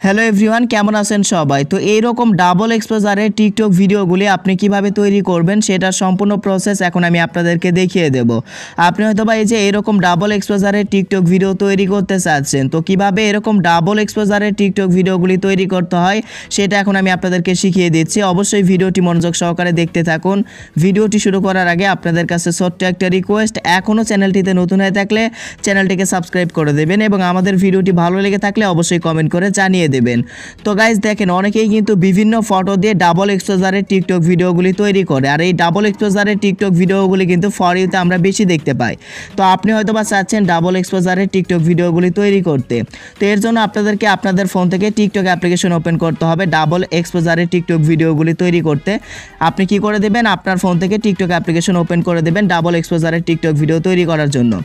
Hello everyone, কেমন আছেন সবাই? তো এইরকম ডাবল এক্সপোজারের টিকটক ভিডিওগুলি আপনি কিভাবে তৈরি করবেন সেটার সম্পূর্ণ প্রসেস এখন আমি আপনাদেরকে দেখিয়ে দেব। আপনি হয়তোবা এই যে এরকম ডাবল এক্সপোজারের টিকটক ভিডিও তৈরি করতে চাচ্ছেন, তো কিভাবে এরকম ডাবল এক্সপোজারের টিকটক ভিডিওগুলি তৈরি করতে হয় সেটা এখন আমি আপনাদেরকে শিখিয়ে দিচ্ছি। অবশ্যই ভিডিওটি মনোযোগ সহকারে দেখতে থাকুন। ভিডিওটি শুরু করার আগে আপনাদের কাছে ছোট্ট একটা রিকোয়েস্ট, এখনও চ্যানেলটিতে নতুন হয়ে থাকলে চ্যানেলটিকে সাবস্ক্রাইব করে দেবেন এবং আমাদের ভিডিওটি ভালো লেগে থাকলে অবশ্যই কমেন্ট করে জানিয়ে দেবেন। তো গাইজ দেখেন, অনেকেই কিন্তু বিভিন্ন ফটো দিয়ে ডাবল এক্সপোজারের টিকটক ভিডিওগুলি তৈরি করে, আর এই ডাবল এক্সপোজারের টিকটক ভিডিওগুলি কিন্তু ফর ইউতে আমরা বেশি দেখতে পাই। তো আপনি হয়তো বা চাচ্ছেন ডাবল এক্সপোজারের টিকটক ভিডিওগুলি তৈরি করতে, তো এর জন্য আপনাদেরকে আপনাদের ফোন থেকে টিকটক অ্যাপ্লিকেশন ওপেন করতে হবে। ডাবল এক্সপোজারের টিকটক ভিডিওগুলি তৈরি করতে আপনি কি করে দেবেন, আপনার ফোন থেকে টিকটক অ্যাপ্লিকেশন ওপেন করে দেবেন ডাবল এক্সপোজারের টিকটক ভিডিও তৈরি করার জন্য।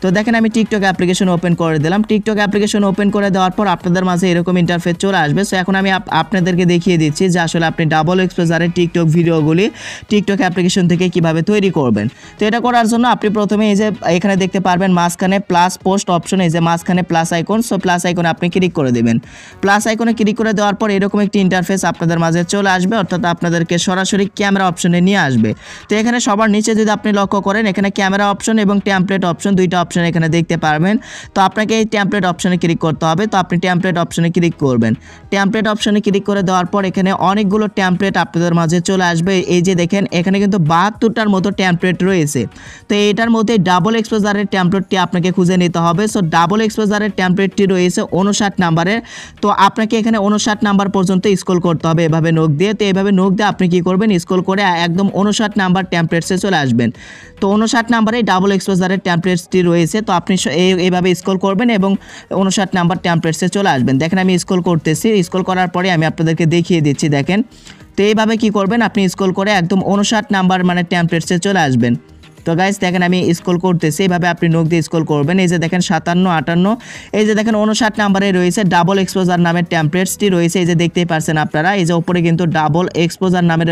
তো দেখেন, আমি টিকটক অ্যাপ্লিকেশন ওপেন করে দিলাম। টিকটক অ্যাপ্লিকেশন ওপেন করে দেওয়ার পর আপনাদের মাঝে এরকম ইন্টারফেস চলে আসবে। সো এখন আমি আপনাদেরকে দেখিয়ে দিচ্ছি যে আসলে আপনি ডাবল এক্সপোজারের টিকটক ভিডিওগুলি টিকটক অ্যাপ্লিকেশন থেকে কিভাবে তৈরি করবেন। তো এটা করার জন্য আপনি প্রথমে এই যে এখানে দেখতে পারবেন মাঝখানে প্লাস পোস্ট অপশন, এই যে মাঝখানে প্লাস আইকন, সো প্লাস আইকনে আপনি ক্লিক করে দেবেন। প্লাস আইকনে ক্লিক করে দেওয়ার পর এরকম একটি ইন্টারফেস আপনাদের মাঝে চলে আসবে, অর্থাৎ আপনাদেরকে সরাসরি ক্যামেরা অপশনে নিয়ে আসবে। তো এখানে সবার নিচে যদি আপনি লক্ষ্য করেন, এখানে ক্যামেরা অপশন এবং টেমপ্লেট অপশন, দুইটা অপশন এখানে দেখতে পারবেন। তো আপনাকে এই টেমপ্লেট অপশনে ক্লিক করতে হবে। তো আপনি টেমপ্লেট অপশনে ক্লিক করবেন। টেমপ্লেট অপশনে ক্লিক করে দেওয়ার পর এখানে অনেকগুলো টেমপ্লেট আপনাদের মাঝে চলে আসবে। এই যে দেখেন, এখানে কিন্তু 72টার মতো টেমপ্লেট রয়েছে। তো এটার মধ্যে ডাবল এক্সপোজারের টেমপ্লেটটি আপনাকে খুঁজে নিতে হবে। সো ডাবল এক্সপোজারের টেমপ্লেটটি রয়েছে 59 নাম্বারের। তো আপনাকে এখানে 59 নাম্বার পর্যন্ত স্ক্রল করতে হবে এভাবে নোক দিয়ে। তো এভাবে নোক দিয়ে আপনি কি করবেন, স্ক্রল করে একদম 59 নাম্বার টেমপ্লেটসে চলে আসবেন। তো 59 নাম্বারে ডাবল এক্সপোজারের টেমপ্লেটসটি রয়েছে। তো আপনি এইভাবে স্ক্রল করবেন এবং 59 নাম্বার টেমপ্লেটসে চলে আসবেন। দেখেন, আমি স্ক্রল করতেছি। স্ক্রল করার পরে আমি আপনাদেরকে দেখিয়ে দিচ্ছি। দেখেন, তো এইভাবে কি করবেন, আপনি স্ক্রল করে একদম 59 নাম্বার মানে টেমপ্লেটসে চলে আসবেন। তো গাইস দেখেন, আমি স্ক্রল করতেছি, এইভাবে আপনি নোক দিয়ে স্ক্রল করবেন। এই যে দেখেন 57, 58, এই যে দেখেন 59 নাম্বারে রয়েছে ডাবল এক্সপোজার নামের টেমপ্লেটসটি রয়েছে। এই যে দেখতেই পারছেন আপনারা, এই যে উপরে কিন্তু ডাবল এক্সপোজার নামের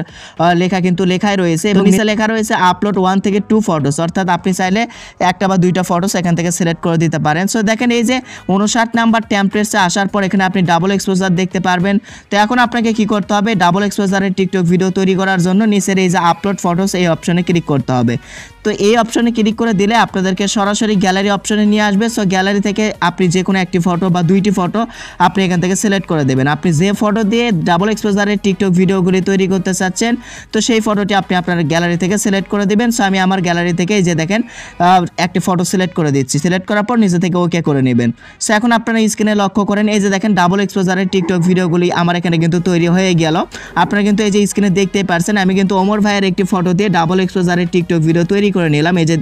লেখা কিন্তু লেখাই রয়েছে এবং নিচে লেখা রয়েছে আপলোড 1 থেকে 2 ফটোস, অর্থাৎ আপনি চাইলে একটা বা দুইটা ফটোস এখান থেকে সিলেক্ট করে দিতে পারেন। সো দেখেন, এই যে 59 নাম্বার টেমপ্লেটসে আসার পর এখানে আপনি ডাবল এক্সপোজার দেখতে পারবেন। তো এখন আপনাকে কি করতে হবে, ডাবল এক্সপোজারের টিকটক ভিডিও তৈরি করার জন্য নিচের এই যে আপলোড ফটোস এই অপশনে ক্লিক করতে হবে। তো এই অপশনে ক্লিক করে দিলে আপনাদেরকে সরাসরি গ্যালারি অপশনে নিয়ে আসবে। সো গ্যালারি থেকে আপনি যে কোনো একটি ফটো বা দুইটি ফটো আপনি এখান থেকে সিলেক্ট করে দেবেন। আপনি যে ফটো দিয়ে ডাবল এক্সপোজারের টিকটক ভিডিওগুলি তৈরি করতে চাচ্ছেন, তো সেই ফটোটি আপনি আপনার গ্যালারি থেকে সিলেক্ট করে দেবেন। সো আমি আমার গ্যালারি থেকে এই যে দেখেন একটি ফটো সিলেক্ট করে দিচ্ছি। সিলেক্ট করার পর নিচে থেকে ওকে করে নেবেন। সো এখন আপনারা স্ক্রিনে লক্ষ্য করেন, এই যে দেখেন ডাবল এক্সপোজারের টিকটক ভিডিওগুলি আমার এখানে কিন্তু তৈরি হয়ে গেল। আপনারা কিন্তু এই যে স্ক্রিনে দেখতেই পারছেন, আমি কিন্তু ওমর ভাইয়ের একটি ফটো দিয়ে ডাবল এক্সপোজারের টিকটক ভিডিও তৈরি করে নিলাম। এই যে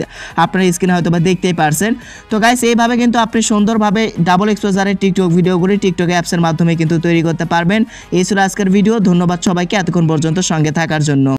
আপনারা স্ক্রিনে হয়তো বা দেখতেই পারছেন। তো গাইস, এইভাবে কিন্তু আপনি সুন্দরভাবে ডাবল এক্সপোজারের টিকটক ভিডিওগুলি টিকটক অ্যাপসের মাধ্যমে কিন্তু তৈরি করতে পারবেন। এই ছিল আজকের ভিডিও। ধন্যবাদ সবাইকে এতক্ষণ পর্যন্ত সঙ্গে থাকার জন্য।